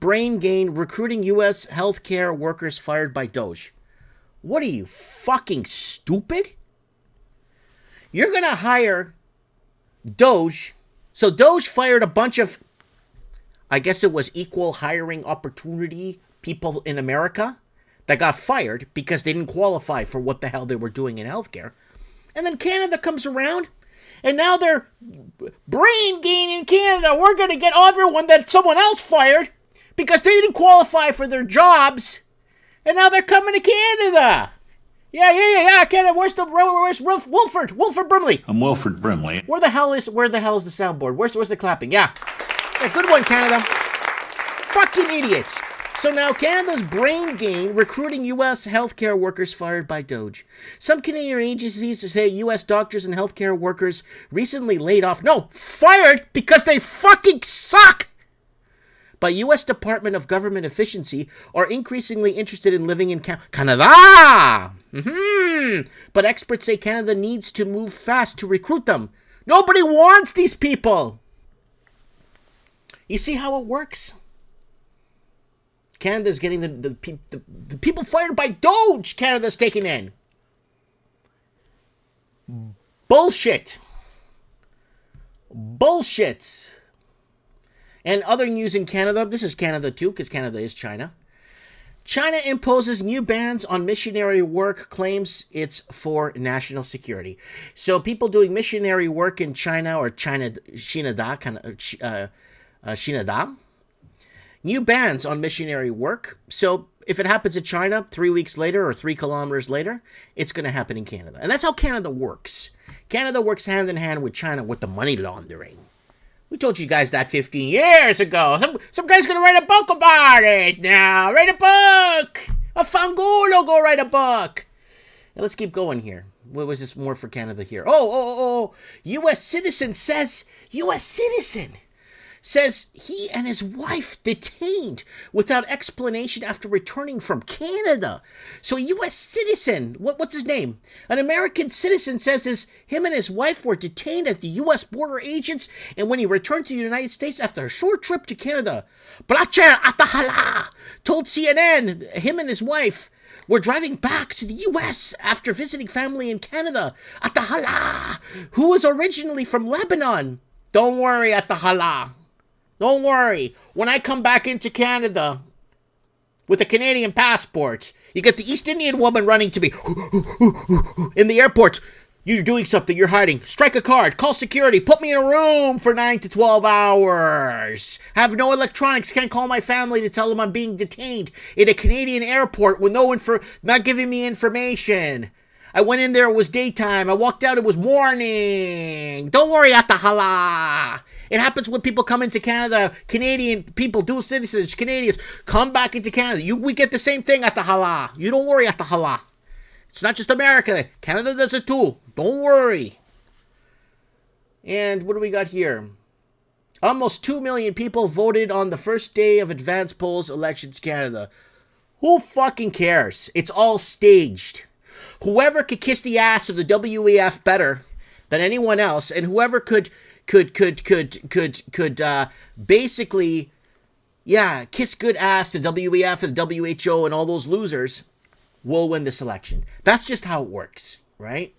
brain gain recruiting U.S. healthcare workers fired by Doge. What are you, fucking stupid? You're going to hire Doge. So Doge fired a bunch of, I guess it was equal hiring opportunity people in America that got fired because they didn't qualify for what the hell they were doing in healthcare. And then Canada comes around, and now they're brain gain in Canada. We're going to get everyone that someone else fired because they didn't qualify for their jobs. And now they're coming to Canada. Yeah, Canada. Where's Wilford? Wilford Brimley. I'm Wilford Brimley. Where the hell is the soundboard? Where's the clapping? Yeah, good one, Canada. Fucking idiots. So now Canada's brain gain recruiting U.S. healthcare workers fired by Doge. Some Canadian agencies say U.S. doctors and healthcare workers recently laid off. No, fired because they fucking suck. By U.S. Department of Government Efficiency are increasingly interested in living in Canada. But experts say Canada needs to move fast to recruit them. Nobody wants these people. You see how it works? Canada's getting the people fired by Doge. Canada's taking in. Bullshit. And other news in Canada, this is Canada too, because Canada is China. China imposes new bans on missionary work, claims it's for national security. So people doing missionary work in China or Shinada, new bans on missionary work. So if it happens in China 3 weeks later or 3 kilometers later, it's going to happen in Canada. And that's how Canada works. Canada works hand in hand with China with the money laundering. We told you guys that 15 years ago. Some guy's going to write a book about it now. Write a book. A Fangulo go write a book. Now let's keep going here. What was this more for Canada here? U.S. citizen says he and his wife detained without explanation after returning from Canada. So a U.S. citizen, what's his name? An American citizen says him and his wife were detained at the U.S. border agents, and when he returned to the United States after a short trip to Canada, Bracher Atahala told CNN him and his wife were driving back to the U.S. after visiting family in Canada. Atahala, who was originally from Lebanon. Don't worry, Atahala. Don't worry. When I come back into Canada with a Canadian passport, you get the East Indian woman running to me in the airport. You're doing something. You're hiding. Strike a card. Call security. Put me in a room for 9 to 12 hours. Have no electronics. Can't call my family to tell them I'm being detained in a Canadian airport with not giving me information. I went in there. It was daytime. I walked out. It was morning. Don't worry, Atahala. It happens when people come into Canada. Canadian people, dual citizens, Canadians, come back into Canada. We get the same thing, Atahala. You don't worry, Atahala. It's not just America. Canada does it too. Don't worry. And what do we got here? Almost 2 million people voted on the first day of advance polls elections Canada. Who fucking cares? It's all staged. Whoever could kiss the ass of the WEF better than anyone else, and whoever could basically, kiss good ass to WEF and WHO and all those losers will win this election. That's just how it works, right?